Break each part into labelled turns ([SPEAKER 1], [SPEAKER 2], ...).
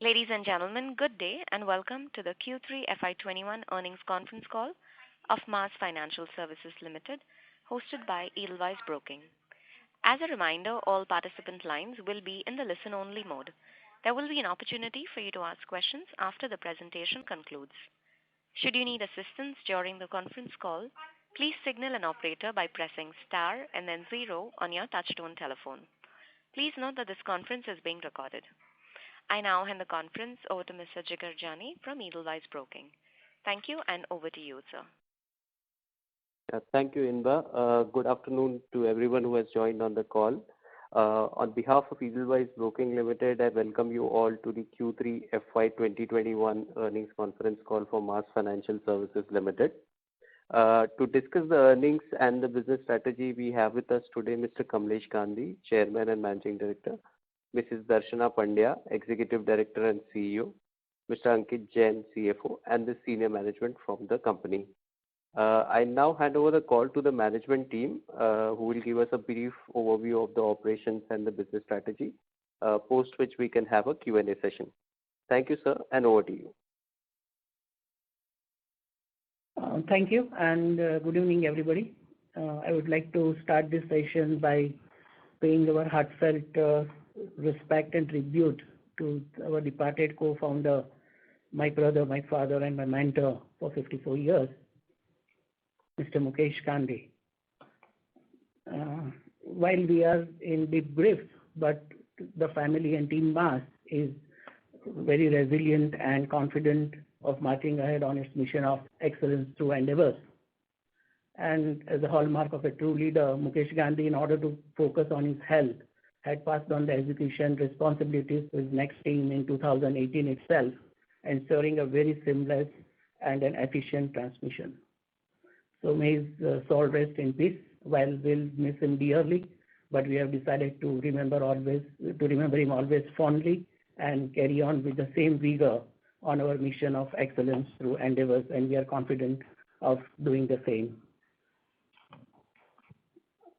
[SPEAKER 1] Ladies and gentlemen, good day and welcome to the Q3 FY21 earnings conference call of Mars Financial Services Limited, hosted by Edelweiss Broking. As a reminder, all participant lines will be in the listen-only mode. There will be an opportunity for you to ask questions after the presentation concludes. Should you need assistance during the conference call, please signal an operator by pressing star and then zero on your touchtone telephone. Please note that this conference is being recorded. I now hand the conference over to Mr. Jigar Jani from Edelweiss Broking. Thank you, and over to you, sir.
[SPEAKER 2] Thank you, Inba. Good afternoon to everyone who has joined on the call. On behalf of Edelweiss Broking Limited, I welcome you all to the Q3 FY 2021 earnings conference call for Mars Financial Services Limited. To discuss the earnings and the business strategy, we have with us today Mr. Kamlesh Gandhi, Chairman and Managing Director, Mrs. Darshana Pandya, Executive Director and CEO, Mr. Ankit Jain, CFO, and the senior management from the company. I now hand over the call to the management team, who will give us a brief overview of the operations and the business strategy, post which we can have a Q&A session. Thank you, sir, and over to you.
[SPEAKER 3] Thank you, and good evening, everybody. I would like to start this session by paying our heartfelt respect and tribute to our departed co-founder, my brother, my father, and my mentor for 54 years, Mr. Mukesh Gandhi. While we are in deep grief, but the family and team Mars is very resilient and confident of marching ahead on its mission of excellence through endeavors. And as a hallmark of a true leader, Mukesh Gandhi, in order to focus on his health, had passed on the execution responsibilities to his next team in 2018 itself, ensuring a very seamless and an efficient transmission. So may his soul rest in peace. While we'll miss him dearly, but we have decided to remember him always fondly and carry on with the same vigor on our mission of excellence through endeavors, and we are confident of doing the same.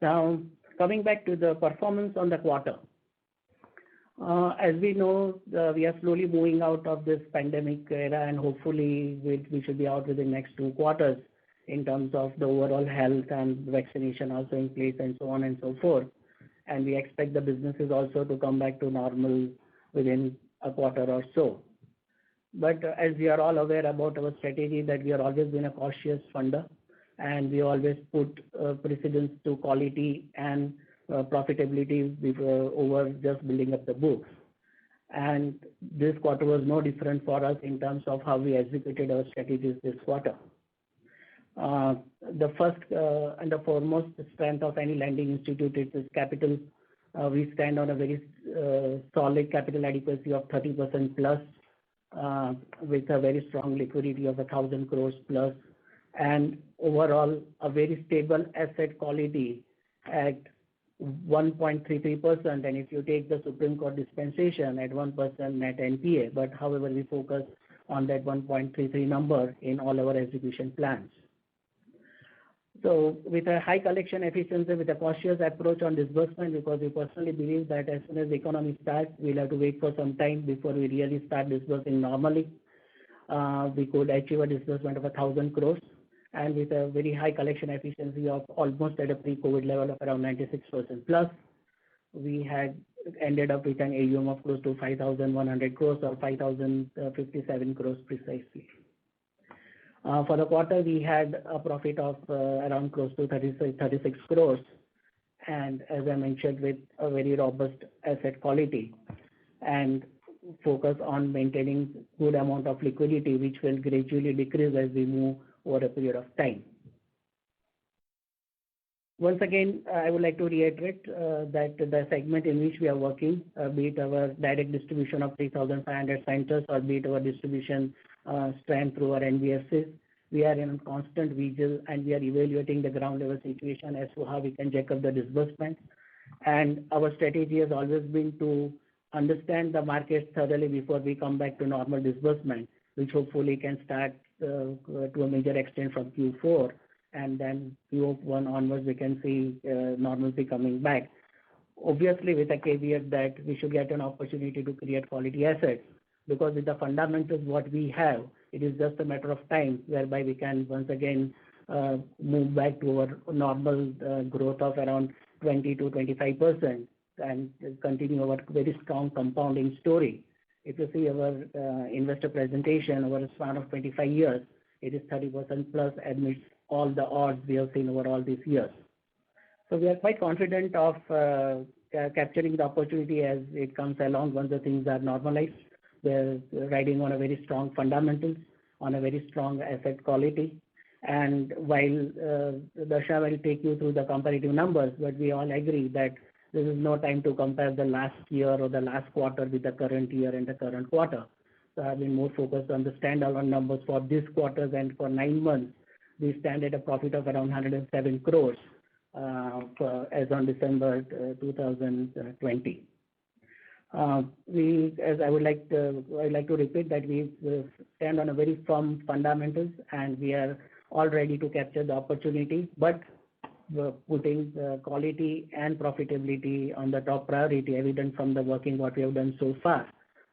[SPEAKER 3] Now, coming back to the performance on the quarter. As we know, we are slowly moving out of this pandemic era, and hopefully we should be out within the next 2 quarters in terms of the overall health and vaccination also in place and so on and so forth. And we expect the businesses also to come back to normal within a quarter or so. But as we are all aware about our strategy, that we are always been a cautious funder, and we always put precedence to quality and profitability over just building up the books. And this quarter was no different for us in terms of how we executed our strategies this quarter. The first and the foremost strength of any lending institute is capital. We stand on a very solid capital adequacy of 30% plus, with a very strong liquidity of 1,000 crores plus, and overall a very stable asset quality at 1.33%, and if you take the Supreme Court dispensation at 1% net NPA, but however we focus on that 1.33 number in all our execution plans. So with a high collection efficiency, with a cautious approach on disbursement, because we personally believe that as soon as the economy starts, we'll have to wait for some time before we really start disbursing normally. We could achieve a disbursement of 1,000 crores, and with a very high collection efficiency of almost at a pre-COVID level of around 96% plus, we had ended up with an AUM of close to 5,100 crores or 5,057 crores precisely. For the quarter, we had a profit of around close to 36 crores, and as I mentioned, with a very robust asset quality and focus on maintaining good amount of liquidity, which will gradually decrease as we move over a period of time. Once again, I would like to reiterate that the segment in which we are working, be it our direct distribution of 3,500 centers or be it our distribution strength through our NBFCs, we are in constant vigil and we are evaluating the ground level situation as to how we can jack up the disbursements. And our strategy has always been to understand the market thoroughly before we come back to normal disbursement, which hopefully can start to a major extent from Q4, and then Q1 onwards we can see normalcy coming back. Obviously with a caveat that we should get an opportunity to create quality assets, because with the fundamentals what we have, it is just a matter of time whereby we can once again move back to our normal growth of around 20 to 25% and continue our very strong compounding story. If you see our investor presentation over a span of 25 years, it is 30% plus amidst all the odds we have seen over all these years. So we are quite confident of capturing the opportunity as it comes along once the things are normalized. We're riding on a very strong fundamentals, on a very strong asset quality. And while Darsha will take you through the comparative numbers, but we all agree that this is no time to compare the last year or the last quarter with the current year and the current quarter. So I've been more focused on the standalone numbers for this quarter, and for 9 months, we stand at a profit of around 107 crores as on December 2020. As I would like to repeat that we stand on a very firm fundamentals, and we are all ready to capture the opportunity, but putting quality and profitability on the top priority, evident from the working what we have done so far,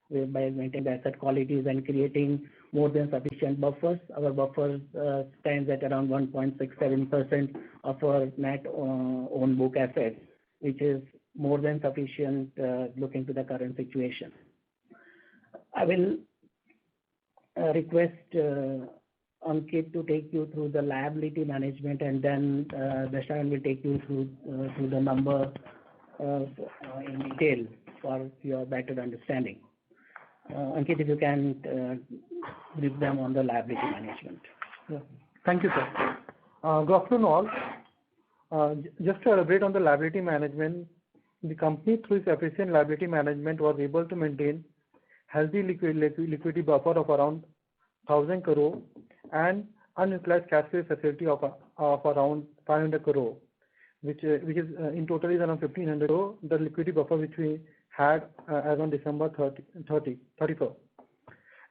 [SPEAKER 3] by maintaining the asset qualities and creating more than sufficient buffers. Our buffers stands at around 1.67% of our net own book assets, which is more than sufficient looking to the current situation. I will request Ankit to take you through the liability management, and then Darshan will take you through the number in detail for your better understanding. Ankit, if you can brief them on the liability management.
[SPEAKER 4] Yeah. Thank you, sir. Good afternoon all. Just to elaborate on the liability management, the company through its efficient liability management was able to maintain healthy liquidity buffer of around 1,000 crore and unutilized cash flow facility of around 500 crore, which is in total is around 1,500 crore, the liquidity buffer which we had as on December 31st.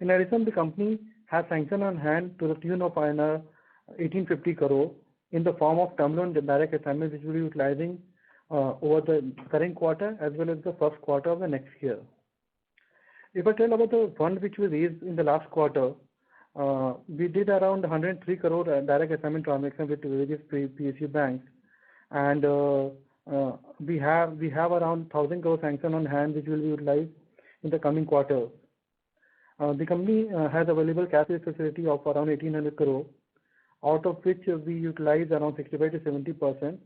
[SPEAKER 4] In addition, the company has sanction on hand to the tune of 1850 crore in the form of term loan direct assignment, which will be utilizing over the current quarter as well as the first quarter of the next year. If I tell about the fund which we raised in the last quarter, we did around 103 crore direct assignment transaction with various PSU banks, and we have around 1,000 crore sanction on hand which will be utilized in the coming quarter. The company has available cash facility of around 1,800 crore, out of which we utilize around 65 to 70%,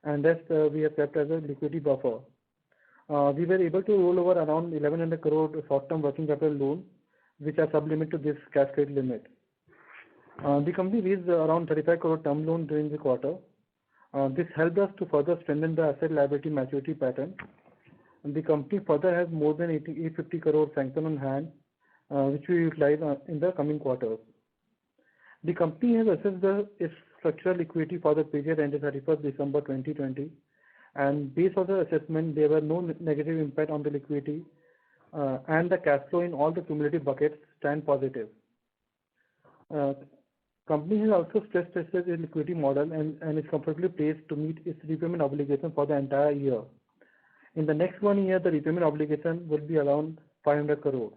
[SPEAKER 4] and rest we have kept as a liquidity buffer. We were able to roll over around 1,100 crore short-term working capital loan, which are sub-limit to this cash credit limit. The company raised around 35 crore term loan during the quarter. This helped us to further strengthen the asset liability maturity pattern. And the company further has more than 850 crore sanction on hand, which we utilize in the coming quarters. The company has assessed its structural liquidity for the period ended 31st December 2020, and based on the assessment, there were no negative impact on the liquidity, and the cash flow in all the cumulative buckets stand positive. Company has also stress tested its liquidity model and is comfortably placed to meet its repayment obligation for the entire year. In the next 1 year, the repayment obligation will be around 500 crore.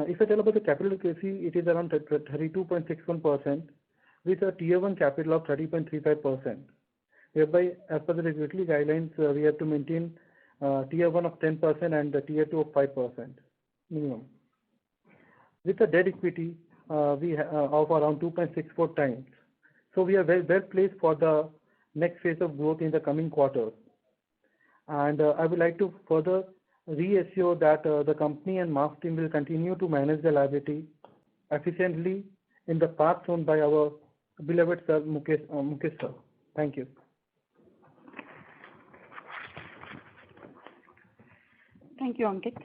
[SPEAKER 4] If I tell about the capital adequacy, it is around 32.61% with a Tier 1 capital of 30.35%. Whereby, as per the regulatory guidelines, we have to maintain Tier 1 of 10% and the Tier 2 of 5% minimum. With the debt equity we of around 2.64 times. So we are well placed for the next phase of growth in the coming quarters. And I would like to further reassure that the company and MAS team will continue to manage the liability efficiently in the path shown by our beloved sir Mukesh sir. Thank you.
[SPEAKER 5] Thank you, Ankit.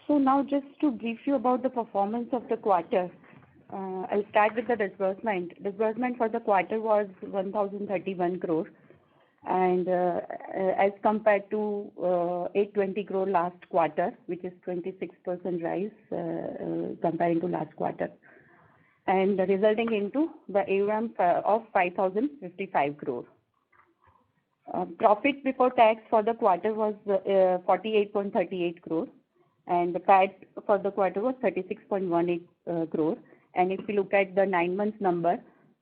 [SPEAKER 5] So now just to brief you about the performance of the quarter, I'll start with the disbursement. Disbursement for the quarter was 1,031 crore, and as compared to 820 crore last quarter, which is 26% rise comparing to last quarter, and resulting into the AUM of 5,055 crore. Profit before tax for the quarter was 48.38 crore, and the PAT for the quarter was 36.18 crore. And if you look at the 9 months number,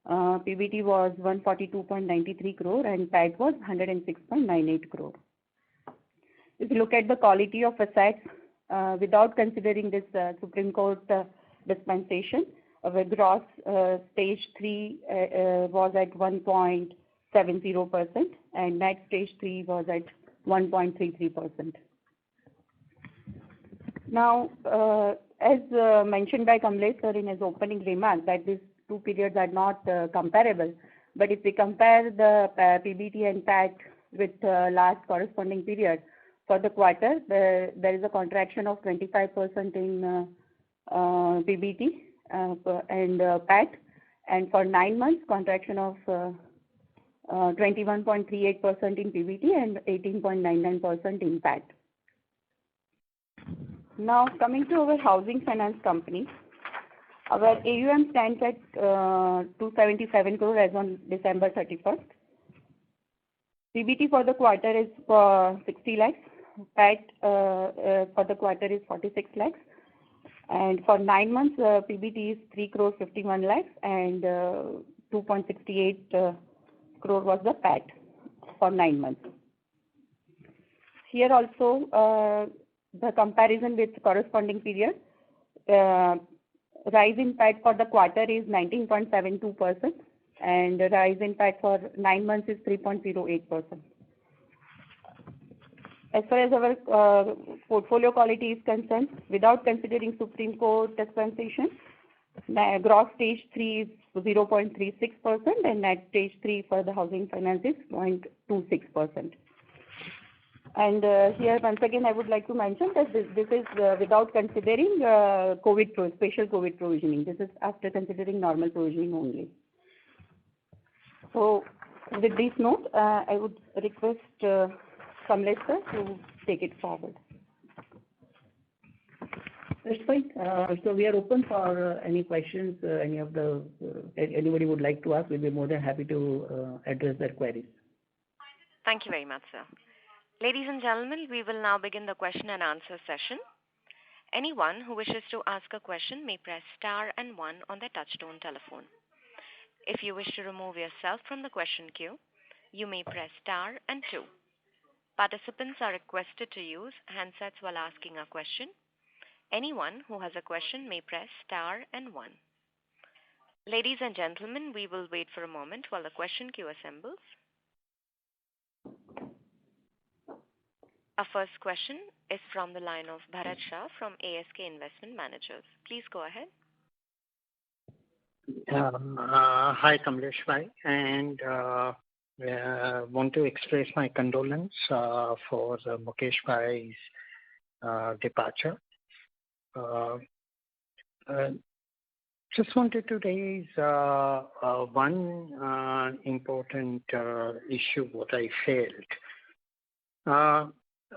[SPEAKER 5] PBT was 142.93 crore and PAT was 106.98 crore. If you look at the quality of assets, without considering this Supreme Court dispensation, our gross stage 3 was at 1.70% and net stage 3 was at 1.33%. Now, as mentioned by Kamlesh sir in his opening remarks, that these two periods are not comparable. But if we compare the PBT and PAT with last corresponding period, for the quarter, there is a contraction of 25% in PBT and PAT, and for 9 months, contraction of 21.38% in PBT and 18.99% in PAT. Now, coming to our housing finance company, our AUM stands at 277 crore as on December 31st. PBT for the quarter is 60 lakhs. PAT for the quarter is 46 lakhs. And for 9 months, PBT is 3 crore 51 lakhs and 2.68 crore was the PAT for 9 months. Here also, the comparison with corresponding period, rise in PAT for the quarter is 19.72% and the rise in PAT for 9 months is 3.08%. As far as our portfolio quality is concerned, without considering Supreme Court dispensation, gross stage 3 is 0.36% and net stage 3 for the housing finance is 0.26%. And here once again I would like to mention that this is without considering special COVID provisioning. This is after considering normal provisioning only. So with this note, I would request Kamlesh sir to take it forward.
[SPEAKER 3] That's fine. So we are open for any questions. Anybody would like to ask, we'll be more than happy to address their queries.
[SPEAKER 1] Thank you very much, sir. Ladies and gentlemen, we will now begin the question and answer session. Anyone who wishes to ask a question may press star and 1 on their touchtone telephone. If you wish to remove yourself from the question queue, you may press star and 2. Participants are requested to use handsets while asking a question. Anyone who has a question may press star and 1. Ladies and gentlemen, we will wait for a moment while the question queue assembles. Our first question is from the line of Bharat Shah from ASK Investment Managers. Please go ahead.
[SPEAKER 6] Hi, Kamlesh bhai, and want to express my condolence for Mukesh bhai's departure. Just wanted to raise one important issue what I felt.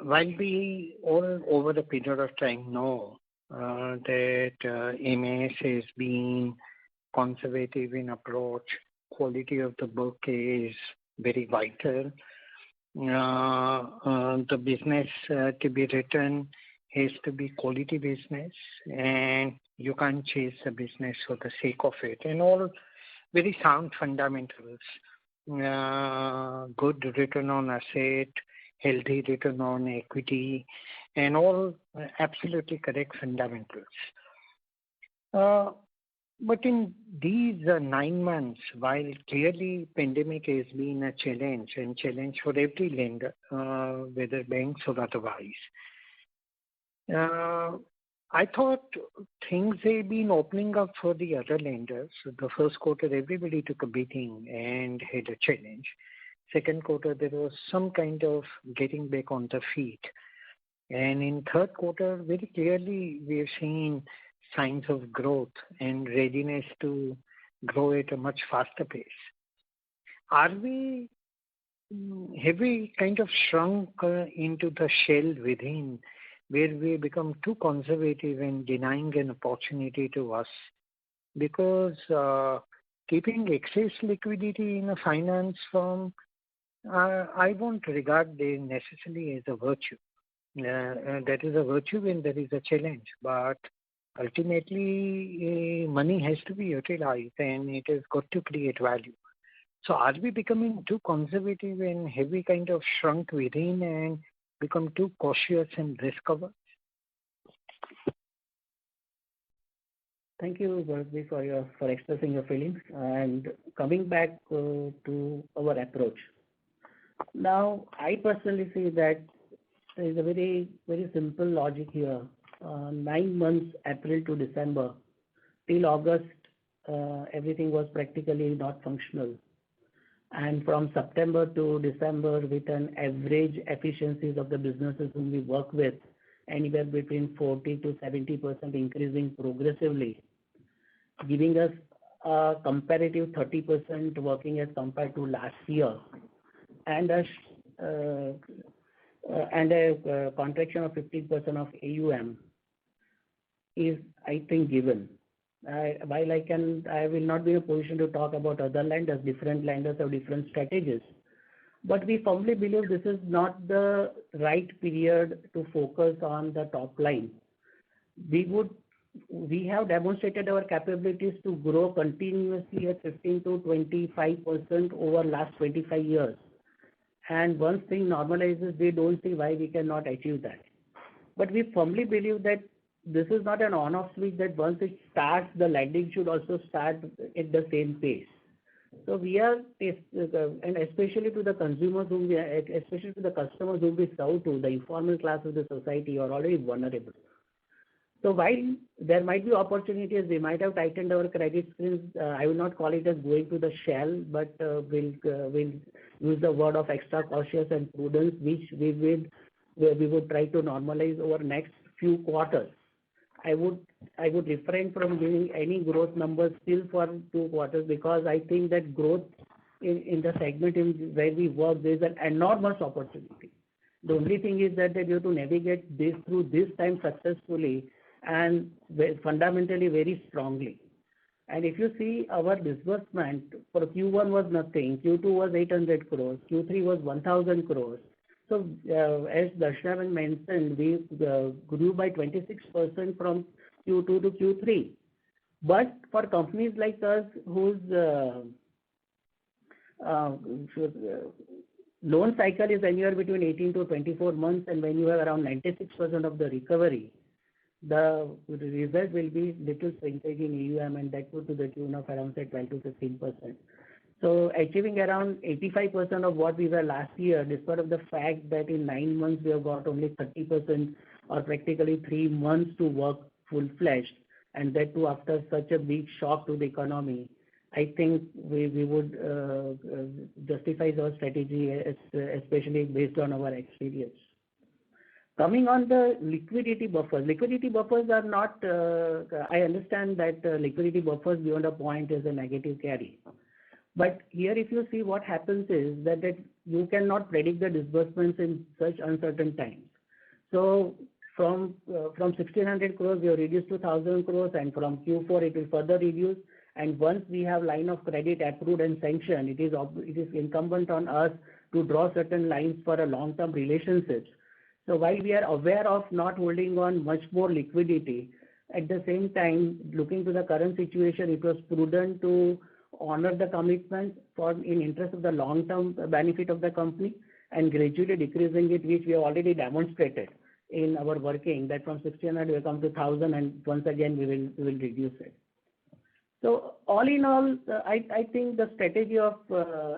[SPEAKER 6] While we all over the period of time know that MAS has been conservative in approach, quality of the book is very vital. The business to be written has to be quality business, and you can't chase the business for the sake of it. And all very sound fundamentals, good return on asset, healthy return on equity, and all absolutely correct fundamentals. But in these 9 months, while clearly pandemic has been a challenge and challenge for every lender, whether banks or otherwise, I thought things have been opening up for the other lenders. The first quarter, everybody took a beating and had a challenge. Second quarter, there was some kind of getting back on the feet. And in third quarter, very clearly, we have seen signs of growth and readiness to grow at a much faster pace. Have we kind of shrunk into the shell within where we become too conservative and denying an opportunity to us? Because keeping excess liquidity in a finance firm I won't regard it necessarily as a virtue. That is a virtue when there is a challenge, but ultimately money has to be utilized and it has got to create value. So are we becoming too conservative and have we kind of shrunk within and become too cautious and risk averse?
[SPEAKER 3] Thank you, Bharatbhai, for expressing your feelings. And coming back to our approach. Now, I personally see that there is a very, very simple logic here. 9 months, April to December, till August, everything was practically not functional. And from September to December, with an average efficiencies of the businesses whom we work with, anywhere between 40 to 70% increasing progressively, giving us a comparative 30% working as compared to last year, and a contraction of 15% of AUM is, I think, given. While I will not be in a position to talk about other lenders, different lenders have different strategies. But we firmly believe this is not the right period to focus on the top line. We have demonstrated our capabilities to grow continuously at 15 to 25% over last 25 years. And once thing normalizes, we don't see why we cannot achieve that. But we firmly believe that this is not an on-off switch, that once it starts, the lending should also start at the same pace. So we are, and especially to the consumers especially to the customers whom we serve to, the informal class of the society are already vulnerable. So while there might be opportunities, we might have tightened our credit screens. I will not call it as going to the shell, but we'll use the word of extra cautious and prudence, which we would try to normalize over next few quarters. I would refrain from giving any growth numbers still for 2 quarters, because I think that growth in the segment where we work, there is an enormous opportunity. The only thing is that you have to navigate this through this time successfully and fundamentally very strongly. And if you see our disbursement for Q1 was nothing, Q2 was 800 crores, Q3 was 1,000 crores. So as Darshan mentioned, we grew by 26% from Q2 to Q3. But for companies like us whose loan cycle is anywhere between 18 to 24 months, and when you have around 96% of the recovery, the result will be little shrinkage in AUM, and that would to the tune of around say 12 to 15%. So achieving around 85% of what we were last year, despite of the fact that in 9 months we have got only 30% or practically 3 months to work full-fledged, and that too after such a big shock to the economy, I think we would justify our strategy, especially based on our experience. Coming on the liquidity buffers. Liquidity buffers are not, I understand that liquidity buffers beyond a point is a negative carry. But here if you see what happens is that you cannot predict the disbursements in such uncertain times. So from 1,600 crores we have reduced to 1,000 crores, and from Q4 it will further reduce. And once we have line of credit approved and sanctioned, it is incumbent on us to draw certain lines for a long-term relationships. So while we are aware of not holding on much more liquidity, at the same time, looking to the current situation, it was prudent to honor the commitments in interest of the long-term benefit of the company and gradually decreasing it, which we have already demonstrated in our working, that from 1,600 we will come to 1,000, and once again we will reduce it. So all in all, I think the strategy of,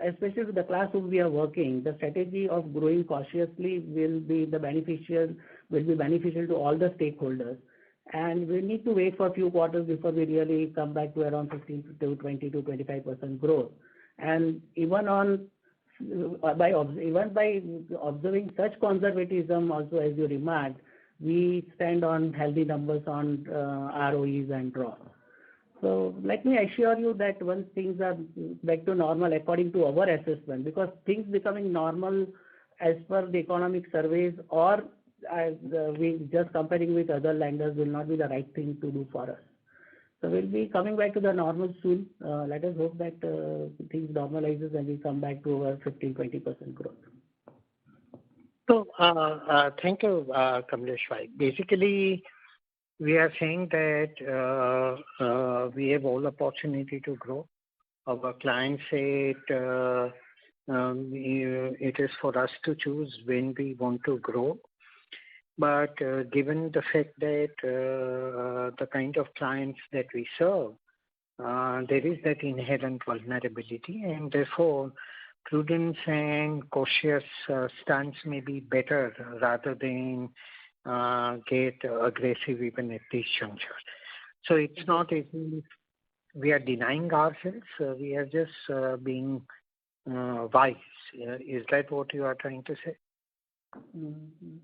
[SPEAKER 3] especially with the class whom we are working, the strategy of growing cautiously will be beneficial to all the stakeholders. And we need to wait for a few quarters before we really come back to around 15 to 20 to 25% growth. And even by observing such conservatism, also as you remarked, we stand on healthy numbers on ROEs and draws. So let me assure you that once things are back to normal according to our assessment, because things becoming normal as per the economic surveys or we just comparing with other lenders will not be the right thing to do for us. So we'll be coming back to the normal soon. Let us hope that things normalizes and we come back to our 15-20% growth.
[SPEAKER 6] So, thank you, Kamlesh Bhai. Basically, we are saying that we have all opportunity to grow. Our clients say it is for us to choose when we want to grow. But given the fact that the kind of clients that we serve, there is that inherent vulnerability, and therefore prudence and cautious stance may be better rather than get aggressive even at this juncture. So it's not as if we are denying ourselves, we are just being wise. Is that what you are trying to say?
[SPEAKER 3] Mm-hmm.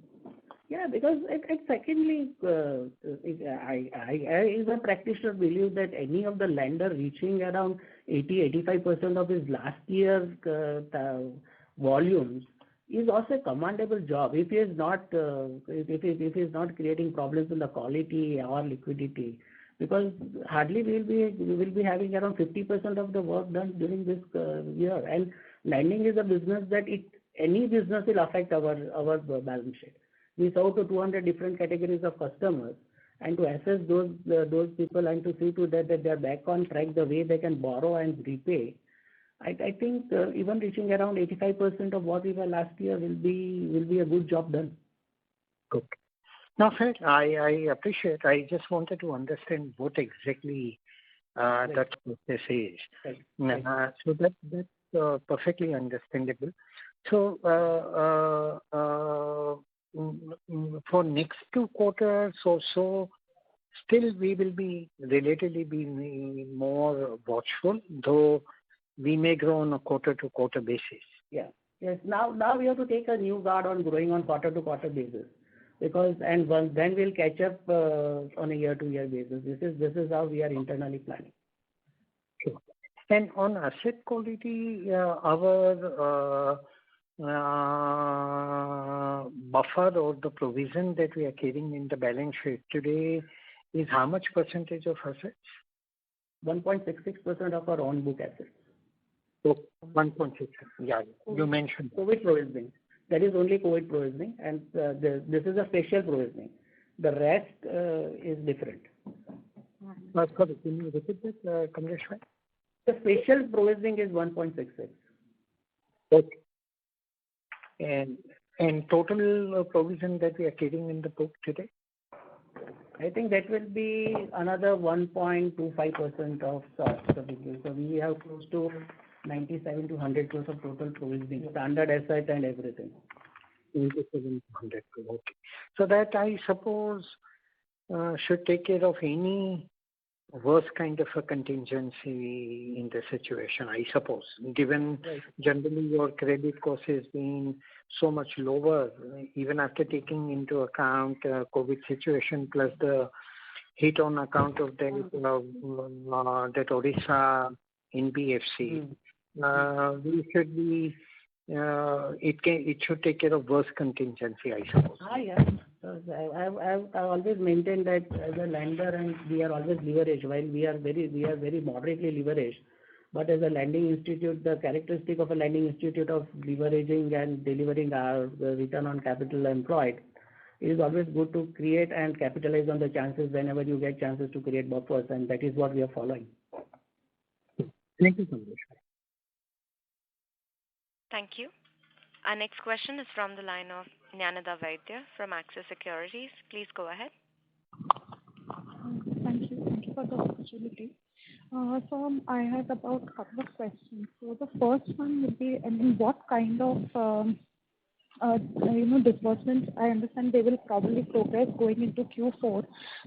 [SPEAKER 3] Yeah, because secondly, I as a practitioner believe that any of the lender reaching around 80-85% of his last year volumes is also a commendable job. If he is not if he is not creating problems in the quality or liquidity, because hardly we will be having around 50% of the work done during this year. And lending is a business that any business will affect our balance sheet. We serve to 200 different categories of customers, and to assess those people and to see to that they are back on track the way they can borrow and repay. I think even reaching around 85% of what we were last year will be a good job done.
[SPEAKER 6] Okay. Now, sir, I appreciate. I just wanted to understand what exactly that process is. Right. So that's perfectly understandable. So for next 2 quarters or so, still we will be relatively more watchful, though we may grow on a quarter-to-quarter basis.
[SPEAKER 3] Yeah. Yes. Now we have to take a new guard on growing on quarter-to-quarter basis, because then we'll catch up on a year-to-year basis. This is how we are internally planning.
[SPEAKER 6] Sure. And on asset quality, our buffer or the provision that we are carrying in the balance sheet today is how much percentage of assets?
[SPEAKER 3] 1.66% of our own book assets.
[SPEAKER 6] So 1.6. Yeah, you mentioned
[SPEAKER 3] COVID provisioning. That is only COVID provisioning, and this is a special provisioning. The rest is different.
[SPEAKER 6] Sorry, can you repeat that, Kamlesh Bhai?
[SPEAKER 3] The special provisioning is 1.66.
[SPEAKER 6] Okay. And total provision that we are carrying in the book today?
[SPEAKER 3] I think that will be another 1.25% of the business. So we have close to 97 to 100 crores of total provisioning, standard asset and everything.
[SPEAKER 6] 97 to 100 crores. Okay. So that I suppose should take care of any worst kind of a contingency in the situation, I suppose, given generally your credit cost has been so much lower, even after taking into account COVID situation plus the hit on account of that Odisha NBFC. We should be, it should take care of worst contingency, I suppose.
[SPEAKER 3] Yeah. I always maintain that as a lender, and we are always leveraged. While we are very moderately leveraged, but as a lending institute, the characteristic of a lending institute of leveraging and delivering our return on capital employed, it is always good to create and capitalize on the chances whenever you get chances to create buffers, and that is what we are following.
[SPEAKER 6] Thank you so much.
[SPEAKER 1] Thank you. Our next question is from the line of Jnanada Vaidya from Axis Securities. Please go ahead.
[SPEAKER 7] Thank you. Thank you for the opportunity. So I had about a couple of questions. So the first one would be, what kind of disbursements? I understand they will probably progress going into Q4.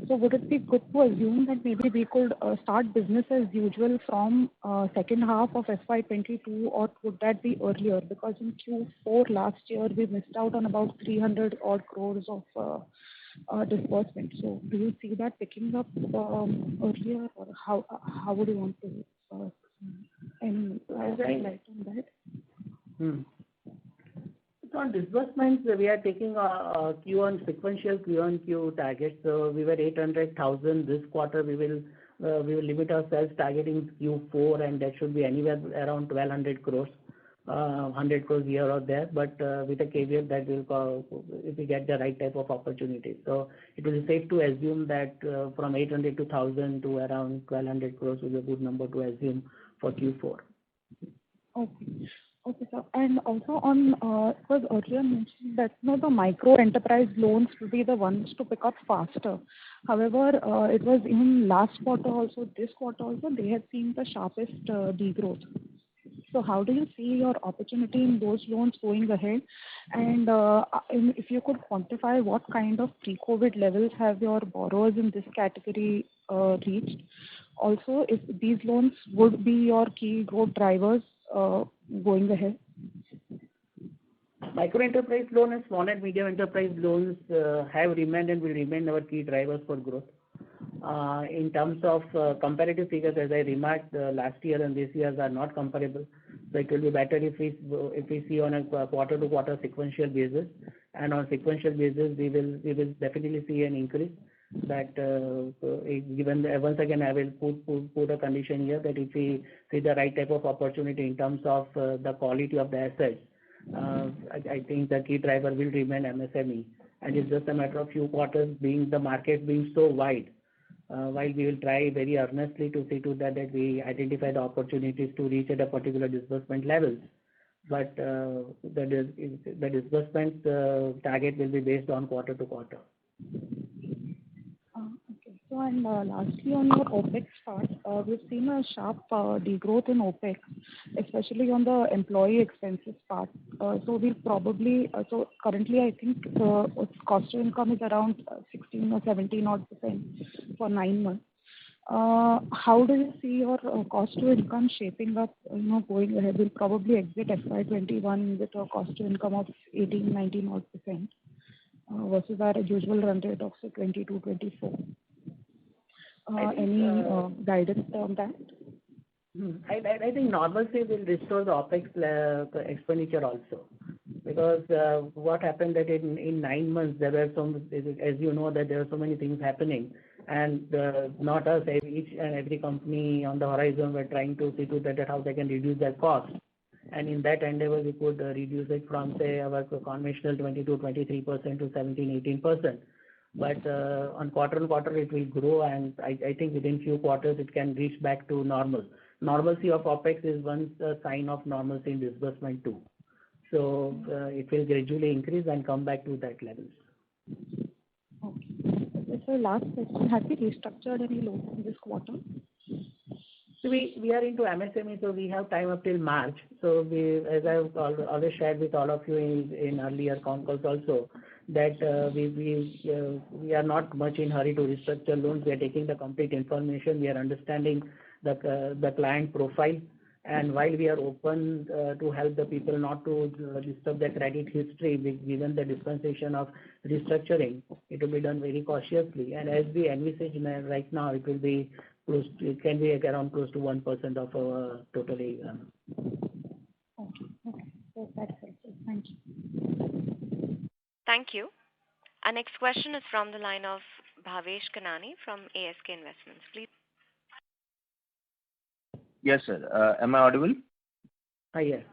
[SPEAKER 7] So would it be good to assume that maybe we could start business as usual from second half of FY22, or would that be earlier? Because in Q4 last year we missed out on about 300 odd crores of disbursement. So do you see that picking up earlier, or how would you want to highlight on that?
[SPEAKER 3] So on disbursements, we are taking a sequential Q on Q target. So we were 800,000 this quarter. We will we will limit ourselves targeting Q4, and that should be anywhere around 1,200 crores, 100 crores here or there, but with a caveat that we'll call if we get the right type of opportunity. So it will be safe to assume that from 800 to 1,000 to around 1,200 crores is a good number to assume for Q4.
[SPEAKER 7] Okay. Okay, sir. And also on, it was earlier mentioned that the micro enterprise loans will be the ones to pick up faster. However, it was in last quarter also, this quarter also, they have seen the sharpest degrowth. So how do you see your opportunity in those loans going ahead? And if you could quantify what kind of pre-COVID levels have your borrowers in this category reached? Also, if these loans would be your key growth drivers going ahead?
[SPEAKER 3] Micro enterprise loan and small and medium enterprise loans have remained and will remain our key drivers for growth. In terms of comparative figures, as I remarked, last year and this year are not comparable. So it will be better if we see on a quarter-to-quarter sequential basis, and on sequential basis we will definitely see an increase. That given once again I will put a condition here that if we see the right type of opportunity in terms of the quality of the assets, I think the key driver will remain MSME, and it's just a matter of few quarters being the market being so wide. While we will try very earnestly to see to that we identify the opportunities to reach at a particular disbursement levels, but the disbursement target will be based on quarter to quarter.
[SPEAKER 7] Okay. So and lastly on your OPEX part, we've seen a sharp degrowth in OPEX, especially on the employee expenses part. So we'll probably, so currently I think cost to income is around 16 or 17 odd % for 9 months. How do you see your cost to income shaping up, going ahead? We'll probably exit FY21 with a cost to income of 18, 19 odd % versus our usual run rate of say 22, 24. Any guidance on that?
[SPEAKER 3] I think normalcy will restore the OPEX expenditure also, because what happened that in 9 months there were some, as you know, that there are so many things happening, and not us, each and every company on the horizon were trying to see to that how they can reduce their cost, and in that endeavor we could reduce it from say our conventional 22-23% to 17-18%. But on quarter it will grow, and I think within few quarters it can reach back to normal. Normalcy of OPEX is one sign of normalcy in disbursement too. So it will gradually increase and come back to that levels.
[SPEAKER 7] Okay. So last question, have you restructured any loans in this quarter?
[SPEAKER 3] So we are into MSME, so we have time up till March. So as I've always shared with all of you in earlier con calls also, that we are not much in hurry to restructure loans. We are taking the complete information. We are understanding the client profile, and while we are open to help the people not to disturb their credit history, given the dispensation of restructuring, it will be done very cautiously. And as we envisage right now, it will be it can be around close to 1% of our total AUM.
[SPEAKER 7] Okay. So that's helpful. Thank you.
[SPEAKER 1] Thank you. Our next question is from the line of Bhavesh Kanani from ASK Investments. Please.
[SPEAKER 8] Yes, sir. Am I audible?
[SPEAKER 3] Yes.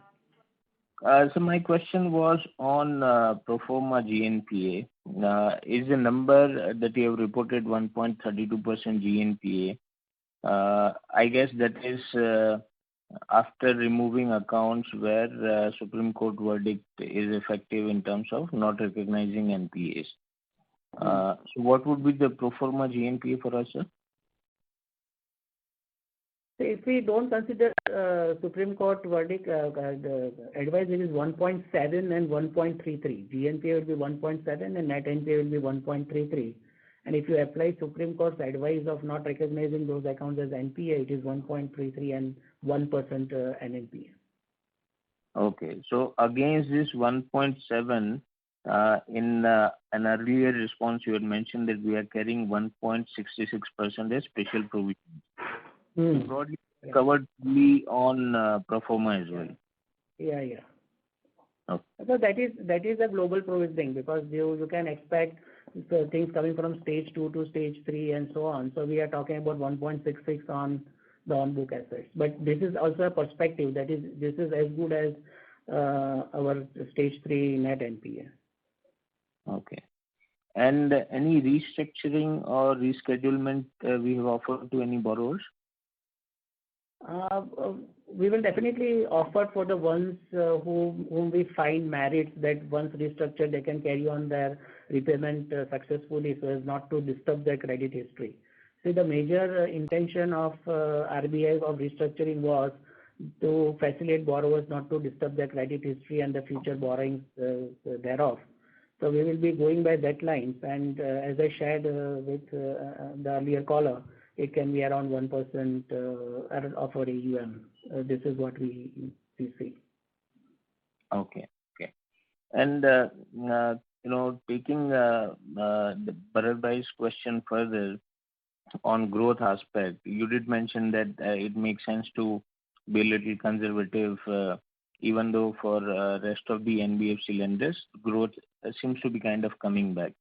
[SPEAKER 8] So my question was on pro forma GNPA. Is the number that you have reported 1.32% GNPA? I guess that is after removing accounts where Supreme Court verdict is effective in terms of not recognizing NPAs. So what would be the pro forma GNPA for us, sir?
[SPEAKER 3] If we don't consider Supreme Court verdict, advice is 1.7 and 1.33. GNPA will be 1.7 and net NPA will be 1.33. And if you apply Supreme Court's advice of not recognizing those accounts as NPA, it is 1.33 and 1% NNPA. Okay.
[SPEAKER 8] So against this 1.7, in an earlier response, you had mentioned that we are carrying 1.66% as special provision. Broadly covered fully on pro forma as well.
[SPEAKER 3] Yeah.
[SPEAKER 8] Okay.
[SPEAKER 3] So that is a global provisioning, because you can expect things coming from stage 2 to stage 3 and so on. So we are talking about 1.66 on the on-book assets. But this is also a perspective, that is, this is as good as our stage 3 net NPA.
[SPEAKER 8] Okay. And any restructuring or reschedulement we have offered to any borrowers?
[SPEAKER 3] We will definitely offer for the ones whom we find merits that once restructured they can carry on their repayment successfully, so as not to disturb their credit history. See, the major intention of RBI of restructuring was to facilitate borrowers not to disturb their credit history and the future borrowings thereof. So we will be going by that lines, and as I shared with the earlier caller, it can be around 1% of our AUM. This is what we see.
[SPEAKER 8] Okay. Okay. And taking the Bharat Bhai's question further on growth aspect, you did mention that it makes sense to be a little conservative, even though for rest of the NBFC lenders, growth seems to be kind of coming back.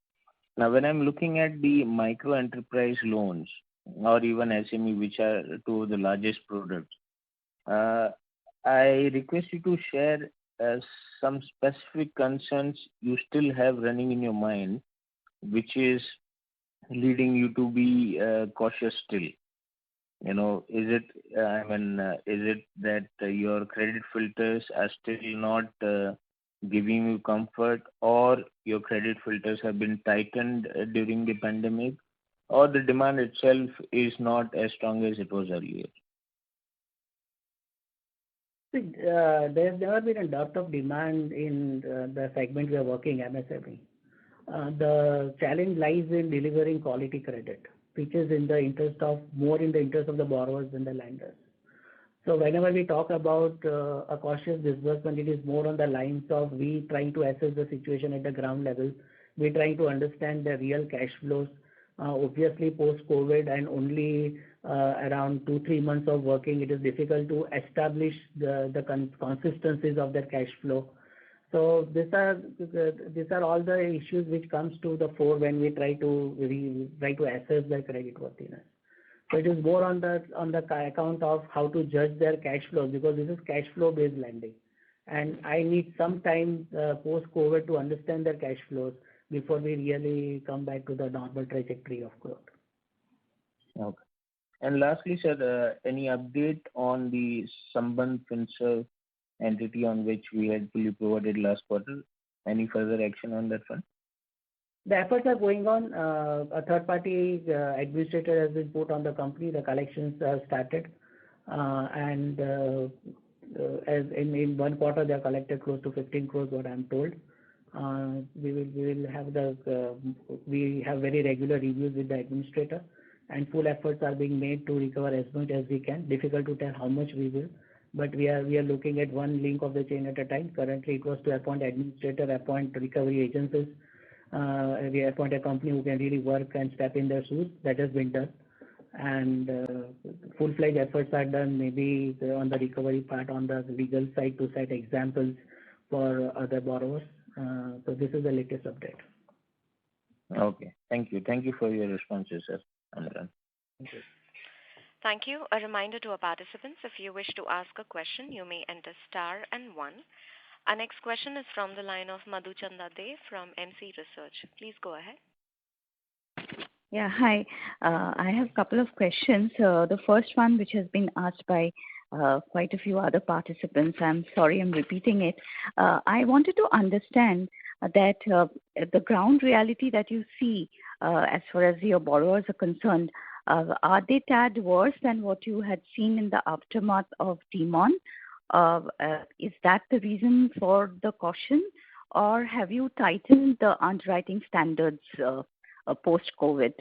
[SPEAKER 8] Now, when I'm looking at the micro enterprise loans or even SME, which are two of the largest products, I request you to share some specific concerns you still have running in your mind, which is leading you to be cautious still. Is it that your credit filters are still not giving you comfort, or your credit filters have been tightened during the pandemic, or the demand itself is not as strong as it was earlier?
[SPEAKER 3] There's never been a dearth of demand in the segment we are working, MSME. The challenge lies in delivering quality credit, which is more in the interest of the borrowers than the lenders. So whenever we talk about a cautious disbursement, it is more on the lines of we trying to assess the situation at the ground level. We trying to understand the real cash flows. Obviously, post-COVID and only around 2-3 months of working, it is difficult to establish the consistencies of that cash flow. So these are all the issues which comes to the fore when we try to assess their credit worthiness. So it is more on the account of how to judge their cash flows, because this is cash flow based lending, and I need some time post-COVID to understand their cash flows before we really come back to the normal trajectory of growth.
[SPEAKER 8] Okay. And lastly, sir, any update on the Sambandh Finserv entity on which we had fully provided last quarter? Any further action on that front?
[SPEAKER 3] The efforts are going on. A third-party administrator has been put on the company. The collections have started, and as in 1 quarter they have collected close to 15 crores, what I'm told. We have very regular reviews with the administrator, and full efforts are being made to recover as much as we can. Difficult to tell how much we will, but we are looking at one link of the chain at a time. Currently, it was to appoint administrator, appoint recovery agencies. We appoint a company who can really work and step in their shoes. That has been done, and full-fledged efforts are done. Maybe on the recovery part, on the legal side, to set examples for other borrowers. So this is the latest update.
[SPEAKER 8] Okay. Thank you. Thank you for your responses, sir.
[SPEAKER 3] Thank you.
[SPEAKER 1] Thank you. A reminder to our participants, if you wish to ask a question, you may enter star and 1. Our next question is from the line of Madhuchanda Dey from MC Research. Please go ahead.
[SPEAKER 9] Yeah, hi. I have a couple of questions. The first one, which has been asked by quite a few other participants, I'm sorry I'm repeating it. I wanted to understand that the ground reality that you see as far as your borrowers are concerned, are they tad worse than what you had seen in the aftermath of Demon? Is that the reason for the caution, or have you tightened the underwriting standards post-COVID?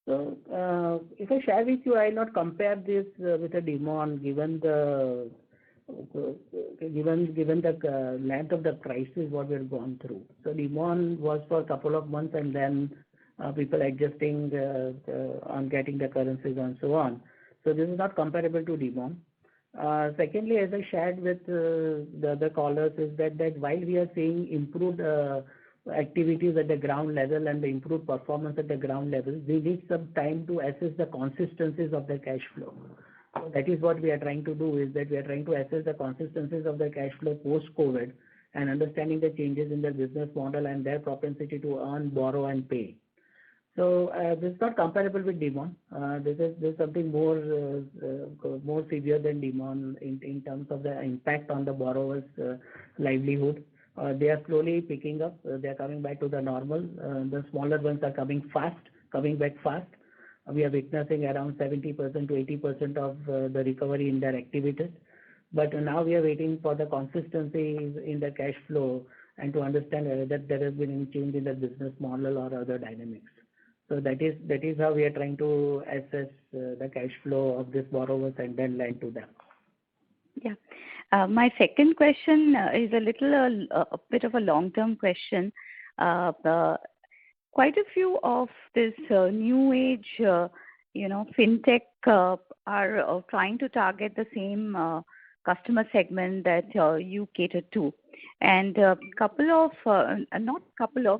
[SPEAKER 3] So, if I share with you, I will not compare this with a Demon, given the length of the crisis what we have gone through. So Demon was for a couple of months, and then people adjusting on getting the currencies and so on. So this is not comparable to Demon. Secondly, as I shared with the other callers, is that while we are seeing improved activities at the ground level and the improved performance at the ground level, we need some time to assess the consistencies of the cash flow. So that is what we are trying to do, is that we are trying to assess the consistencies of the cash flow post-COVID and understanding the changes in their business model and their propensity to earn, borrow, and pay. So this is not comparable with Demon. This is something more severe than Demon in terms of the impact on the borrower's livelihood. They are slowly picking up. They are coming back to the normal. The smaller ones are coming back fast. We are witnessing around 70% to 80% of the recovery in their activities. But now we are waiting for the consistency in the cash flow and to understand that there has been any change in the business model or other dynamics. So that is how we are trying to assess the cash flow of these borrowers and then lend to them.
[SPEAKER 9] Yeah. My second question is a bit of a long-term question. Quite a few of this new age, fintech are trying to target the same customer segment that you cater to, and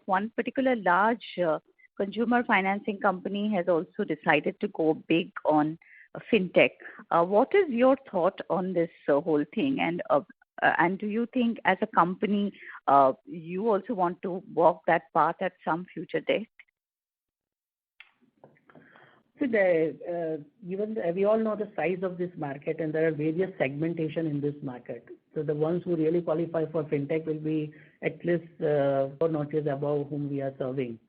[SPEAKER 9] one particular large consumer financing company has also decided to go big on fintech. What is your thought on this whole thing? And do you think as a company, you also want to walk that path at some future date?
[SPEAKER 3] So we all know the size of this market, and there are various segmentation in this market. So the ones who really qualify for fintech will be at least 4 notches above whom we are serving.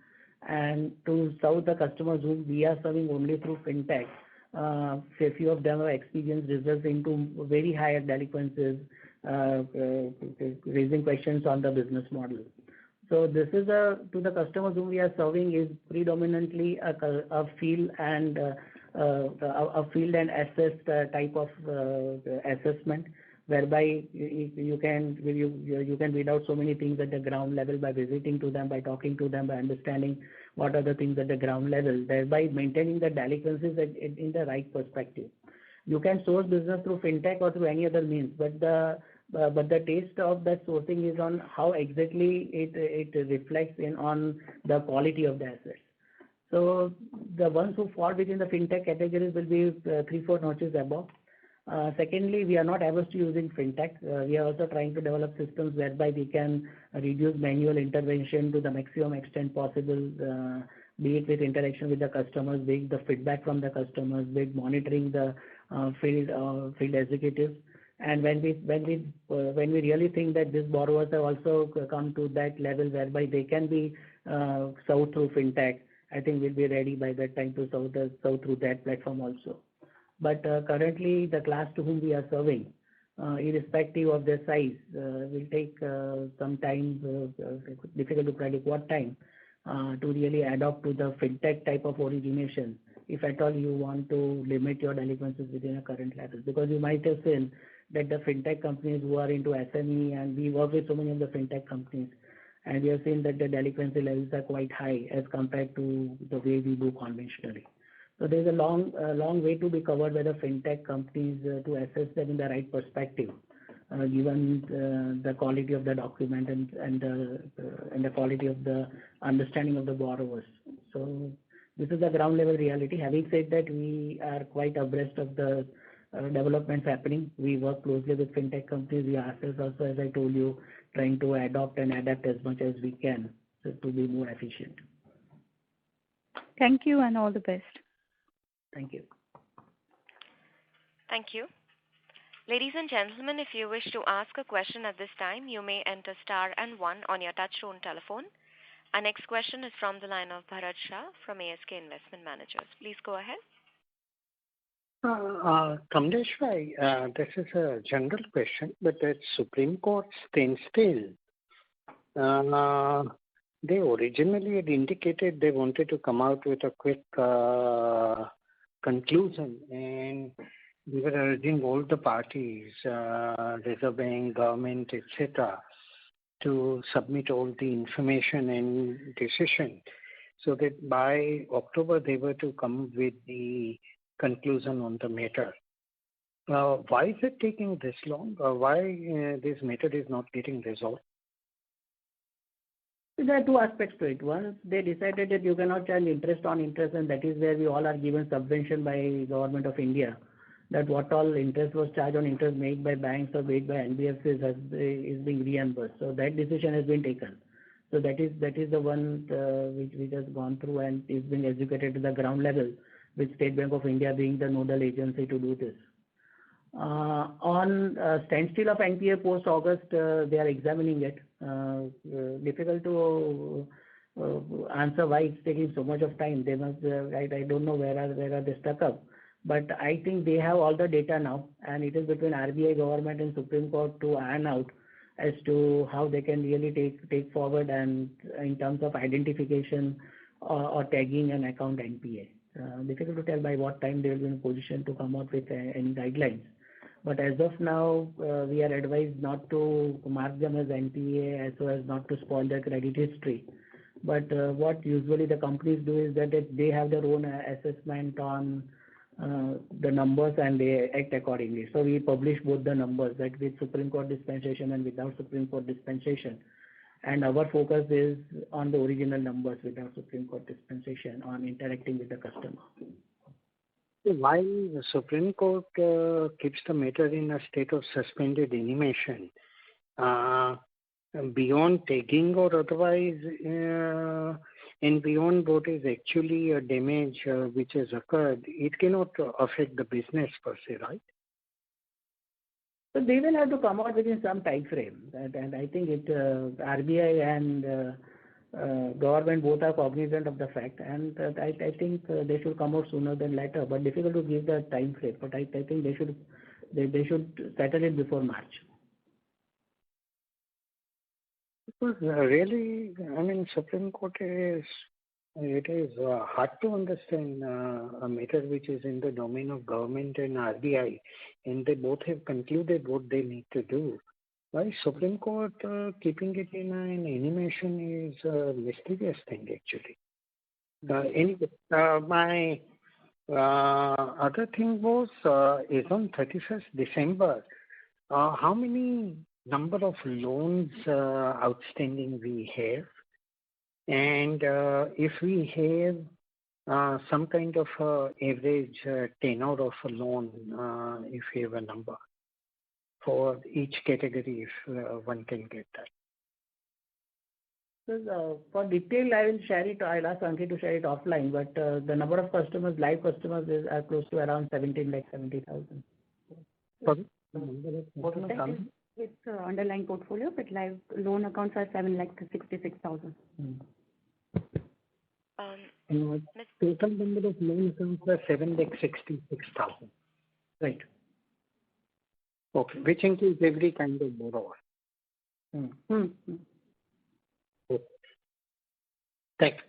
[SPEAKER 3] And to serve the customers whom we are serving only through fintech, a few of them have experienced results into very higher delinquencies, raising questions on the business model. So this is to the customers whom we are serving is predominantly a field and assessed type of assessment, whereby you can read out so many things at the ground level by visiting to them, by talking to them, by understanding what are the things at the ground level, thereby maintaining the delinquencies in the right perspective. You can source business through fintech or through any other means, but the taste of that sourcing is on how exactly it reflects on the quality of the assets. So the ones who fall within the fintech categories will be 3-4 notches above. Secondly, we are not averse to using fintech. We are also trying to develop systems whereby we can reduce manual intervention to the maximum extent possible, be it with interaction with the customers, be it the feedback from the customers, be it monitoring the field executives. And when we really think that these borrowers have also come to that level whereby they can be served through fintech, I think we'll be ready by that time to serve through that platform also. But currently, the class to whom we are serving, irrespective of their size, will take some time, difficult to predict what time, to really adopt to the fintech type of origination, if at all you want to limit your delinquencies within a current level. Because you might have seen that the fintech companies who are into SME, and we work with so many of the fintech companies, and we have seen that the delinquency levels are quite high as compared to the way we do conventionally. So there's a long way to be covered by the fintech companies to assess them in the right perspective, given the quality of the document and the quality of the understanding of the borrowers. So this is the ground level reality. Having said that, we are quite abreast of the developments happening. We work closely with fintech companies. We ourselves also, as I told you, trying to adopt and adapt as much as we can to be more efficient.
[SPEAKER 9] Thank you and all the best.
[SPEAKER 3] Thank you.
[SPEAKER 1] Thank you. Ladies and gentlemen, if you wish to ask a question at this time, you may enter star and 1 on your touch-tone telephone. Our next question is from the line of Bharat Shah from ASK Investment Managers. Please go ahead.
[SPEAKER 6] Kamlesh bhai, this is a general question, but the Supreme Court stands still. They originally had indicated they wanted to come out with a quick conclusion, and we were urging all the parties, Reserve Bank, government, etc., to submit all the information and decision so that by October they were to come with the conclusion on the matter. Why is it taking this long? Why this matter is not getting resolved?
[SPEAKER 3] So there are two aspects to it. One, they decided that you cannot charge interest on interest, and that is where we all are given subvention by Government of India, that what all interest was charged on interest made by banks or made by NBFCs is being reimbursed. So that decision has been taken. So that is the one which has gone through and is being executed to the ground level, with State Bank of India being the nodal agency to do this. On standstill of NPA post-August, they are examining it. Difficult to answer why it's taking so much of time. They must, I don't know where are they stuck up. But I think they have all the data now, and it is between RBI, government, and Supreme Court to iron out as to how they can really take forward and in terms of identification or tagging an account NPA. Difficult to tell by what time they will be in a position to come out with any guidelines. But as of now, we are advised not to mark them as NPA as well as not to spoil their credit history. But what usually the companies do is that they have their own assessment on the numbers and they act accordingly. So we publish both the numbers, that with Supreme Court dispensation and without Supreme Court dispensation. And our focus is on the original numbers without Supreme Court dispensation on interacting with the customer.
[SPEAKER 6] While the Supreme Court keeps the matter in a state of suspended animation, beyond tagging or otherwise, and beyond what is actually a damage which has occurred, it cannot affect the business per se, right?
[SPEAKER 3] So they will have to come out within some time frame, and I think RBI and government both are cognizant of the fact, and I think they should come out sooner than later. But difficult to give the time frame. But I think they should settle it before March.
[SPEAKER 6] Because really, I mean, Supreme Court is hard to understand a matter which is in the domain of government and RBI, and they both have concluded what they need to do. Why Supreme Court keeping it in an animation is a mysterious thing, actually. Anyway, my other thing was is on 31st December, how many number of loans outstanding we have, and if we have some kind of average tenor of a loan, if we have a number for each category, if one can get that.
[SPEAKER 3] So for detail, I will share it. I'll ask Ankit to share it offline. But the number of customers, live customers, are close to around 70,000.
[SPEAKER 6] Sorry?
[SPEAKER 5] With underlying portfolio, but live loan accounts are 7,66,000.
[SPEAKER 6] Total number of loan accounts are 7,66,000.
[SPEAKER 3] Right.
[SPEAKER 6] Okay, which includes every kind of borrower. Okay. Thank you.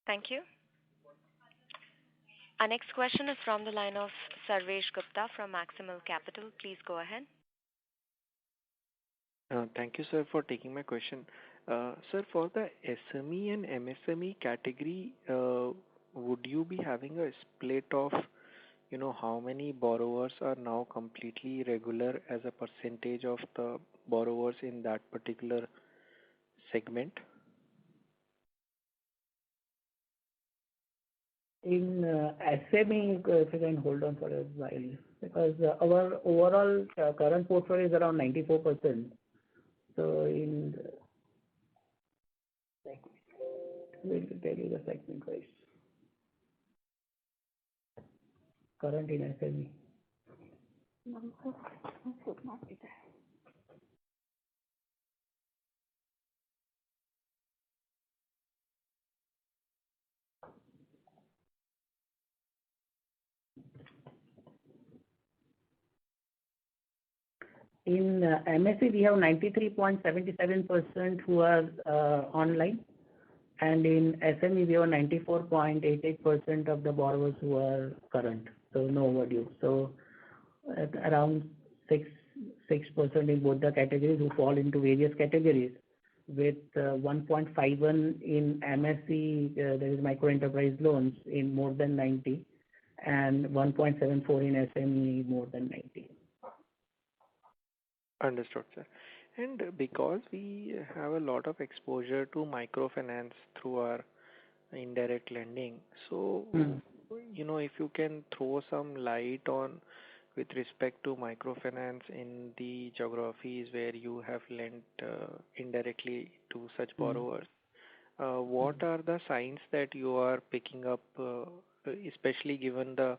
[SPEAKER 1] Thank you. Our next question is from the line of Sarvesh Gupta from Maximal Capital. Please go ahead.
[SPEAKER 10] Thank you, sir, for taking my question. Sir, for the SME and MSME category, would you be having a split of, how many borrowers are now completely regular as a percentage of the borrowers in that particular segment?
[SPEAKER 3] In SME, if you can hold on for a while, because our overall current portfolio is around 94%. So in we'll tell you the segment wise. Current in SME.
[SPEAKER 5] Should not be there.
[SPEAKER 3] In MSE, we have 93.77% who are online, and in SME, we have 94.88% of the borrowers who are current, so no overdue. So around 6% in both the categories who fall into various categories, with 1.51 in MSE, there is micro enterprise loans in more than 90, and 1.74 in SME more than 90.
[SPEAKER 10] Understood, sir. And because we have a lot of exposure to microfinance through our indirect lending, so if you can throw some light on with respect to microfinance in the geographies where you have lent indirectly to such borrowers, what are the signs that you are picking up, especially given the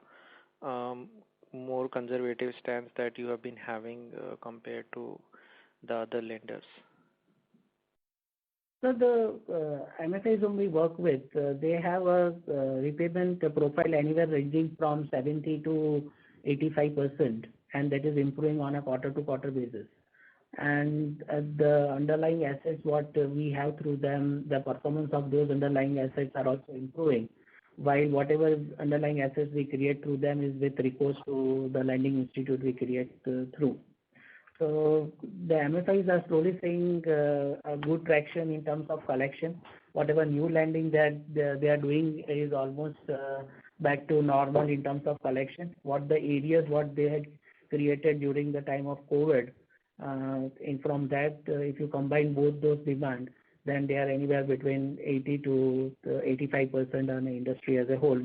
[SPEAKER 10] um, more conservative stance that you have been having compared to the other lenders?
[SPEAKER 3] So the MFIs whom we work with, they have a repayment profile anywhere ranging from 70 to 85%, and that is improving on a quarter-to-quarter basis. And the underlying assets what we have through them, the performance of those underlying assets are also improving, while whatever underlying assets we create through them is with recourse to the lending institute we create through. So the MFIs are slowly seeing a good traction in terms of collection. Whatever new lending that they are doing is almost back to normal in terms of collection. What the areas what they had created during the time of COVID, and from that, if you combine both those demands, then they are anywhere between 80 to 85% on the industry as a whole,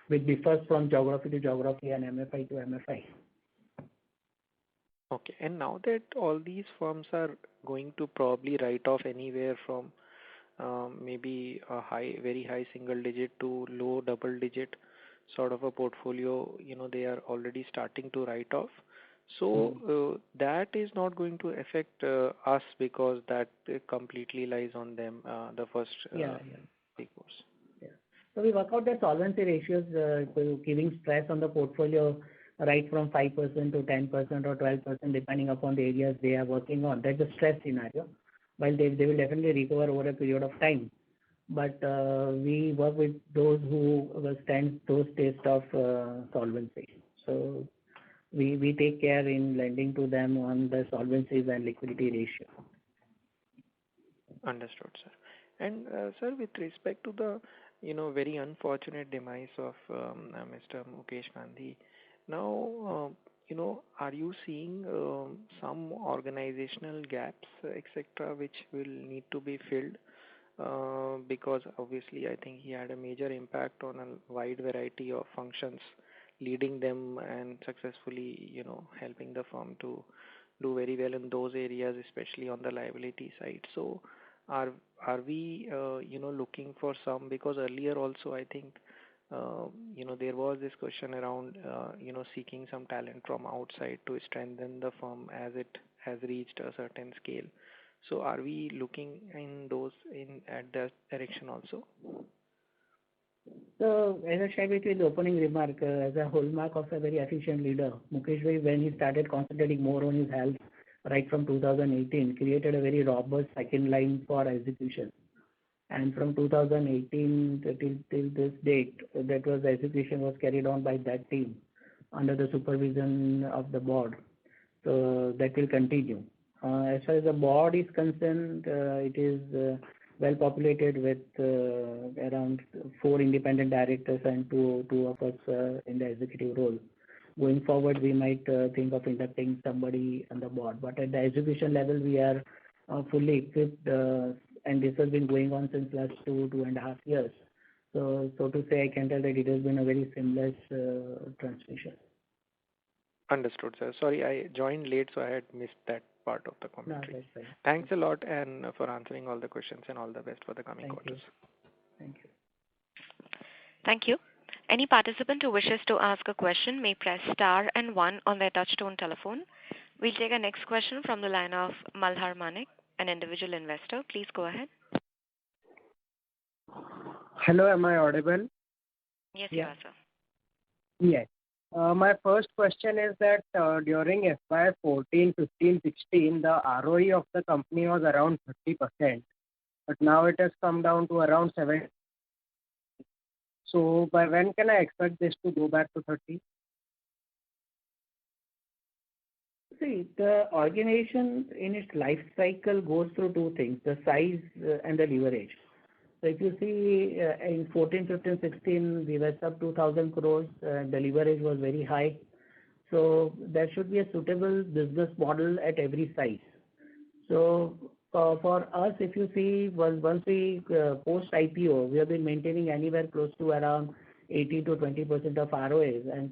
[SPEAKER 3] which differs from geography to geography and MFI to MFI.
[SPEAKER 10] Okay. And now that all these firms are going to probably write off anywhere from maybe a very high single digit to low double digit sort of a portfolio, they are already starting to write off. So that is not going to affect us because that completely lies on them, the first recourse.
[SPEAKER 3] Yeah. So we work out the solvency ratios, giving stress on the portfolio right from 5% to 10% or 12%, depending upon the areas they are working on. That's a stress scenario. While they will definitely recover over a period of time. But we work with those who withstand those tests of solvency. So we take care in lending to them on the solvencies and liquidity ratio.
[SPEAKER 10] Understood, sir. And sir, with respect to the very unfortunate demise of Mr. Mukesh Gandhi, now are you seeing some organizational gaps, etc., which will need to be filled? Because obviously I think he had a major impact on a wide variety of functions, leading them and successfully helping the firm to do very well in those areas, especially on the liability side. So are we looking for some, because earlier also I think there was this question around seeking some talent from outside to strengthen the firm as it has reached a certain scale. So are we looking at that direction also?
[SPEAKER 3] So as I shared with you in the opening remark, as a hallmark of a very efficient leader, Mukesh Bhai, when he started concentrating more on his health right from 2018, created a very robust second line for execution. And from 2018 till this date, that was the execution was carried on by that team under the supervision of the board. So that will continue. As far as the board is concerned, it is well populated with around 4 independent directors and two of us in the executive role. Going forward, we might think of inducting somebody on the board. But at the execution level, we are fully equipped, and this has been going on since last 2.5 years. So to say, I can tell that it has been a very seamless transmission.
[SPEAKER 10] Understood, sir. Sorry, I joined late, so I had missed that part of the commentary.
[SPEAKER 3] No, that's fine.
[SPEAKER 10] Thanks a lot and for answering all the questions, and all the best for the coming quarters.
[SPEAKER 3] Thank you.
[SPEAKER 1] Thank you. Any participant who wishes to ask a question may press star and 1 on their touchtone telephone. We'll take our next question from the line of Malhar Manik, an individual investor. Please go ahead.
[SPEAKER 11] Hello, am I audible?
[SPEAKER 1] Yes, you are, sir.
[SPEAKER 11] Yes. My first question is that during FY 14, 15, 16, the ROE of the company was around 30%, but now it has come down to around 7%. So by when can I expect this to go back to 30?
[SPEAKER 3] See, the organization in its life cycle goes through two things, the size and the leverage. So if you see in 14, 15, 16, we were sub 2,000 crores, the leverage was very high. So there should be a suitable business model at every size. So for us, if you see, once we post IPO, we have been maintaining anywhere close to around 18 to 20% of ROAs, and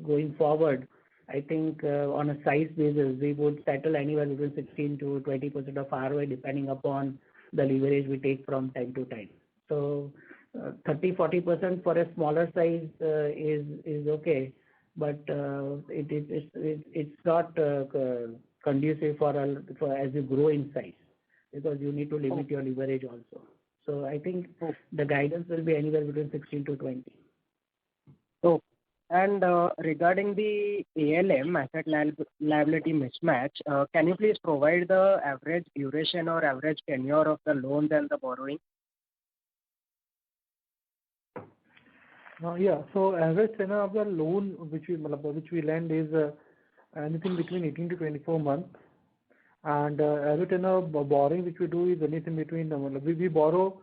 [SPEAKER 3] going forward, I think on a size basis, we would settle anywhere between 16 to 20% of ROA, depending upon the leverage we take from time to time. So 30-40% for a smaller size is okay, but it's not conducive for as you grow in size, because you need to limit your leverage also. So I think the guidance will be anywhere between 16 to 20.
[SPEAKER 11] Okay. And regarding the ALM, asset liability mismatch, can you please provide the average duration or average tenure of the loans and the borrowing?
[SPEAKER 4] Yeah. So average tenure of the loan which we lend is anything between 18 to 24 months, and average tenure of borrowing which we do is anything between we borrow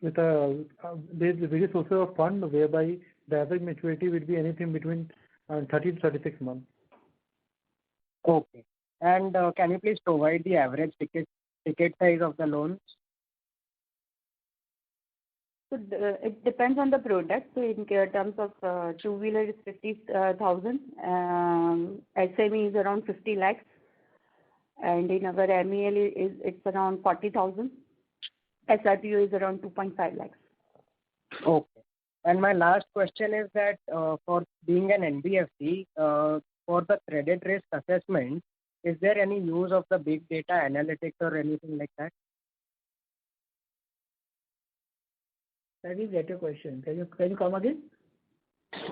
[SPEAKER 4] with there's various sources of fund whereby the average maturity will be anything between 30 to 36 months.
[SPEAKER 11] Okay. And can you please provide the average ticket size of the loans?
[SPEAKER 5] So it depends on the product. So in terms of two-wheeler is 50,000, SME is around 50 lakhs, and in our MEL it's around 40,000. SRPO is around 2.5 lakhs.
[SPEAKER 11] Okay. And my last question is that for being an NBFC, for the credit risk assessment, is there any use of the big data analytics or anything like that?
[SPEAKER 3] I didn't get your question. Can you come again?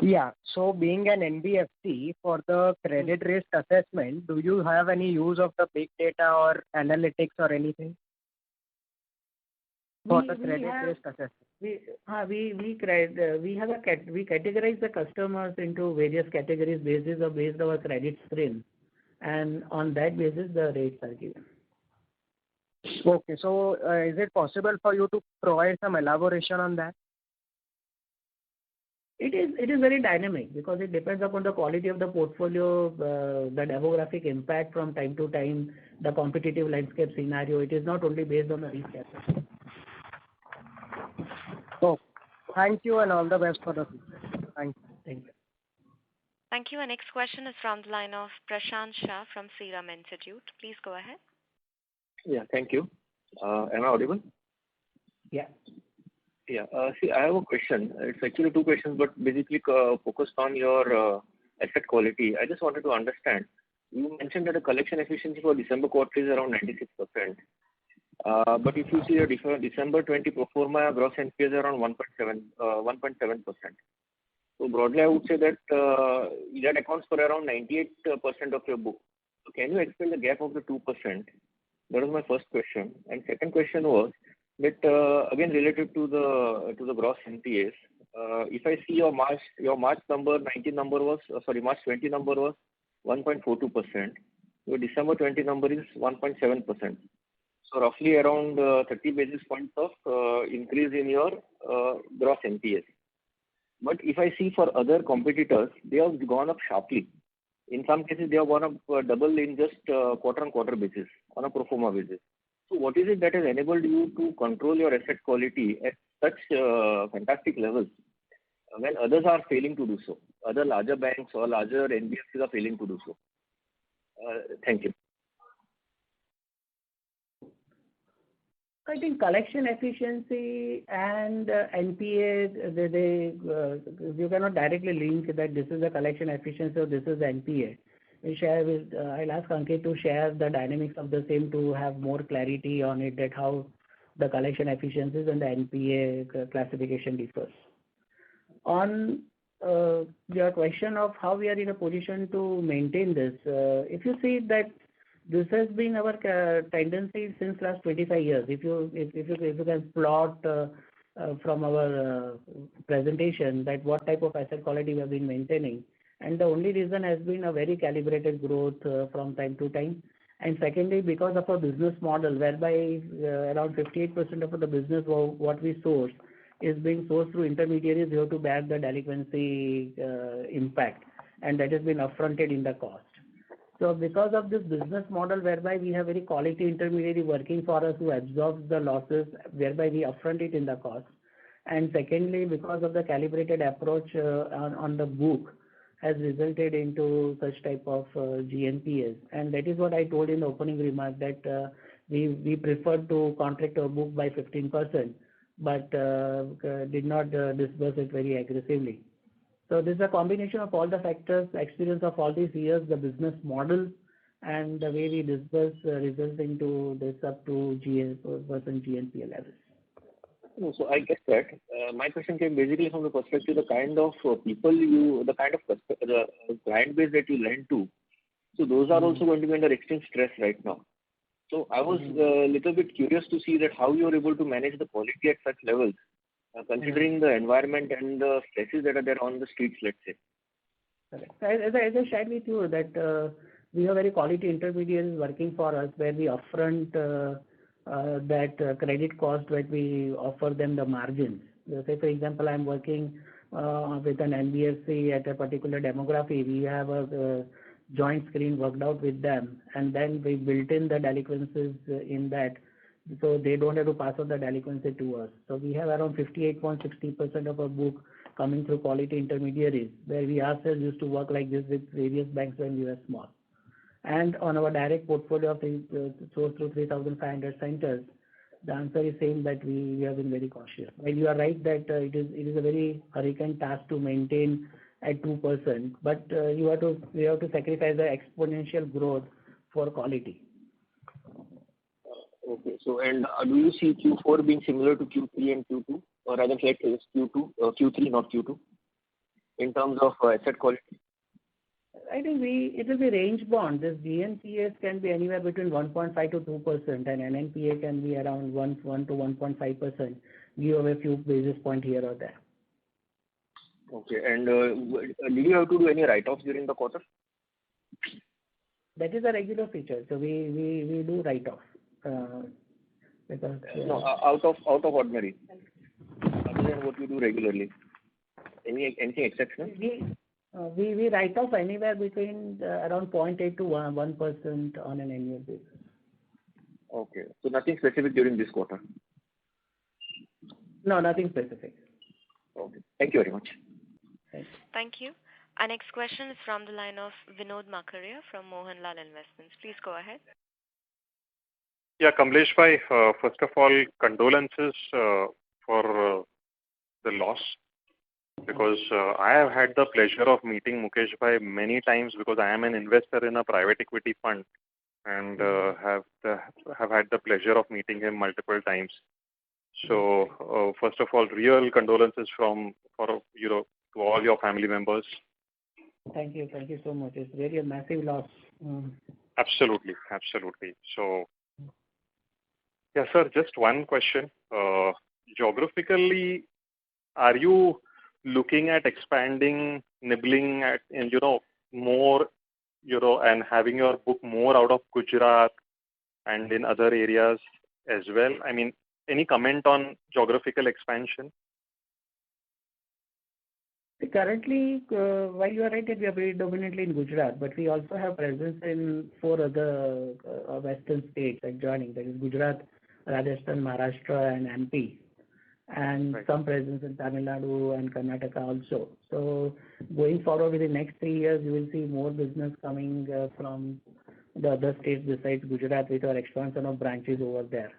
[SPEAKER 11] Yeah. So being an NBFC, for the credit risk assessment, do you have any use of the big data or analytics or anything for the credit risk assessment?
[SPEAKER 3] We categorize the customers into various categories based on our credit screen, and on that basis the rates are given.
[SPEAKER 11] Okay. So is it possible for you to provide some elaboration on that?
[SPEAKER 3] It is very dynamic, because it depends upon the quality of the portfolio, the demographic impact from time to time, the competitive landscape scenario. It is not only based on the risk assessment.
[SPEAKER 11] Oh, thank you, and all the best for the future. Thank you.
[SPEAKER 3] Thank you.
[SPEAKER 1] Thank you. Our next question is from the line of Prashant Shah from Serum Institute. Please go ahead.
[SPEAKER 12] Yeah, thank you. Am I audible?
[SPEAKER 3] Yeah.
[SPEAKER 12] Yeah. See, I have a question. It's actually two questions, but basically focused on your asset quality. I just wanted to understand. You mentioned that the collection efficiency for December quarter is around 96%. But if you see a December 20 pro forma gross NPA is around 1.7%. So broadly, I would say that that accounts for around 98% of your book. So can you explain the gap of the 2%? That was my first question. And second question was that again related to the gross NPAs. If I see your March number, March 20 number was 1.42%. Your December 20 number is 1.7%. So roughly around 30 basis points of increase in your gross NPAs. But if I see for other competitors, they have gone up sharply. In some cases, they have gone up double in just quarter-on-quarter basis, on a pro forma basis. So what is it that has enabled you to control your asset quality at such fantastic levels when others are failing to do so? Other larger banks or larger NBFCs are failing to do so. Thank you.
[SPEAKER 3] I think collection efficiency and NPA, you cannot directly link that this is the collection efficiency or this is the NPA. I'll ask Ankit to share the dynamics of the same to have more clarity on it, that how the collection efficiencies and the NPA classification differs. On your question of how we are in a position to maintain this, if you see that this has been our tendency since last 25 years. If you can plot from our presentation that what type of asset quality we have been maintaining, and the only reason has been a very calibrated growth from time to time. And secondly, because of our business model, whereby around 58% of the business what we source is being sourced through intermediaries, we have to bear the delinquency impact, and that has been upfronted in the cost. So because of this business model whereby we have very quality intermediary working for us who absorbs the losses, whereby we upfront it in the cost. And secondly, because of the calibrated approach on the book has resulted into such type of GNPAs. And that is what I told in the opening remark that we prefer to contract our book by 15%, but did not disburse it very aggressively. So this is a combination of all the factors, experience of all these years, the business model, and the way we disburse results into this up to GNPA levels.
[SPEAKER 12] No, so I get that. My question came basically from the perspective, the kind of people the client base that you lend to. So those are also going to be under extreme stress right now. So I was a little bit curious to see that how you are able to manage the quality at such levels, considering the environment and the stresses that are there on the streets, let's say.
[SPEAKER 3] Correct. As I shared with you that we have very quality intermediaries working for us where we upfront that credit cost that we offer them the margins. Say for example, I'm working with an NBFC at a particular demography. We have a joint screen worked out with them, and then we built in the delinquencies in that, so they don't have to pass on the delinquency to us. So we have around 58.60% of our book coming through quality intermediaries, where we ourselves used to work like this with various banks when we were small. And on our direct portfolio of sourced through 3,500 centers, the answer is same, that we have been very cautious. While you are right that it is a very hurricane task to maintain at 2%, but we have to sacrifice the exponential growth for quality.
[SPEAKER 12] Okay. So, and do you see Q4 being similar to Q3 and Q2, or rather, let's say Q3, not Q2, in terms of asset quality?
[SPEAKER 3] I think it will be range bound. This GNPAs can be anywhere between 1.5 to 2%, and NNPA can be around 1 to 1.5%. Give away a few basis points here or there.
[SPEAKER 12] Okay. And did you have to do any write-offs during the quarter?
[SPEAKER 3] That is a regular feature. So we do write-off. Because
[SPEAKER 12] no, out of ordinary, other than what you do regularly. Anything exceptional?
[SPEAKER 3] We write off anywhere between around 0.8 to 1% on an annual basis.
[SPEAKER 12] Okay. So nothing specific during this quarter?
[SPEAKER 3] No, nothing specific.
[SPEAKER 12] Okay. Thank you very much.
[SPEAKER 1] Thank you. Our next question is from the line of Vinod Makaria from Mohanlal Investments. Please go ahead.
[SPEAKER 13] Yeah, Kamlesh bhai, first of all, condolences for the loss, because I have had the pleasure of meeting Mukesh bhai many times, because I am an investor in a private equity fund, and have had the pleasure of meeting him multiple times. So first of all, real condolences to all your family members.
[SPEAKER 3] Thank you so much. It's really a massive loss.
[SPEAKER 13] Absolutely. So, yeah, sir, just one question. Geographically, are you looking at expanding, nibbling at, and more, and having your book more out of Gujarat and in other areas as well? I mean, any comment on geographical expansion?
[SPEAKER 3] Currently, while you are right that we are very dominantly in Gujarat, but we also have presence in 4 other western states adjoining, that is Gujarat, Rajasthan, Maharashtra, and MP, and some presence in Tamil Nadu and Karnataka also. So going forward with the next 3 years, you will see more business coming from the other states besides Gujarat with our expansion of branches over there.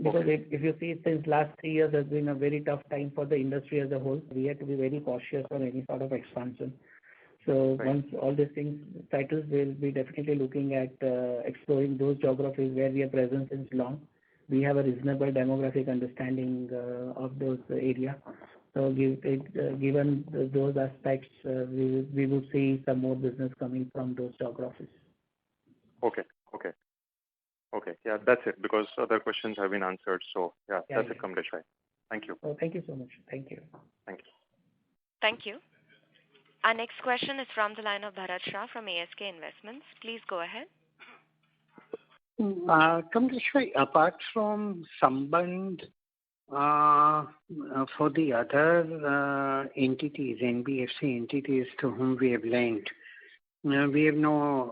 [SPEAKER 3] Because if you see, since last 3 years has been a very tough time for the industry as a whole. We have to be very cautious on any sort of expansion. So once all these things settles, we'll be definitely looking at exploring those geographies where we have presence since long. We have a reasonable demographic understanding of those areas. So given those aspects, we would see some more business coming from those geographies.
[SPEAKER 13] Okay. Yeah, that's it, because other questions have been answered. So yeah, that's it, Kamlesh bhai. Thank you.
[SPEAKER 3] Oh, thank you so much. Thank you.
[SPEAKER 1] Thank you. Our next question is from the line of Bharat Shah from ASK Investments. Please go ahead.
[SPEAKER 6] Kamlesh bhai, apart from Sambandh, for the other entities, NBFC entities to whom we have lent, We have no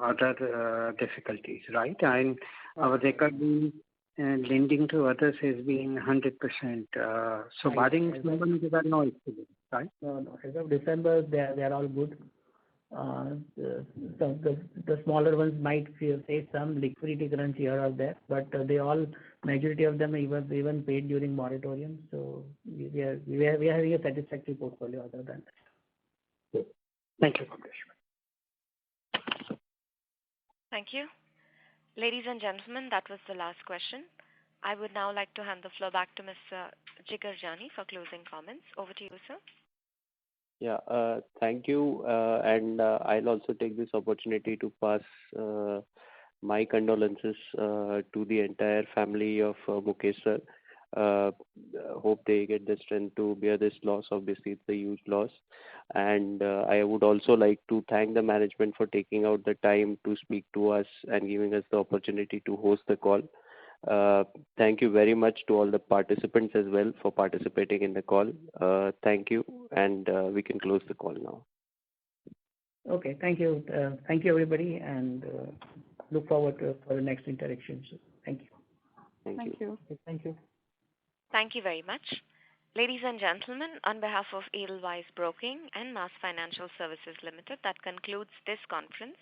[SPEAKER 6] other difficulties, right? And our record lending to others has been 100%. So barring someone, there are no issues, right?
[SPEAKER 3] No. As of December, they are all good. The smaller ones might face some liquidity crunch here or there, but majority of them even paid during moratorium. So we are having a satisfactory portfolio other than that.
[SPEAKER 6] Thank you.
[SPEAKER 1] Thank you. Ladies and gentlemen, that was the last question. I would now like to hand the floor back to Mr. Jigar Jani for closing comments. Over to you, sir.
[SPEAKER 2] Yeah, thank you. And I'll also take this opportunity to pass my condolences to the entire family of Mukesh sir. Hope they get the strength to bear this loss. Obviously, it's a huge loss. And I would also like to thank the management for taking out the time to speak to us and giving us the opportunity to host the call. Thank you very much to all the participants as well for participating in the call. Thank you, and we can close the call now.
[SPEAKER 3] Okay, thank you. Thank you, everybody, and look forward for the next interaction. So, thank you.
[SPEAKER 5] Thank you.
[SPEAKER 3] Thank you.
[SPEAKER 1] Thank you very much. Ladies and gentlemen, on behalf of Edelweiss Broking and Mass Financial Services Limited, that concludes this conference.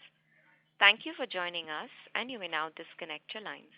[SPEAKER 1] Thank you for joining us, and you may now disconnect your lines.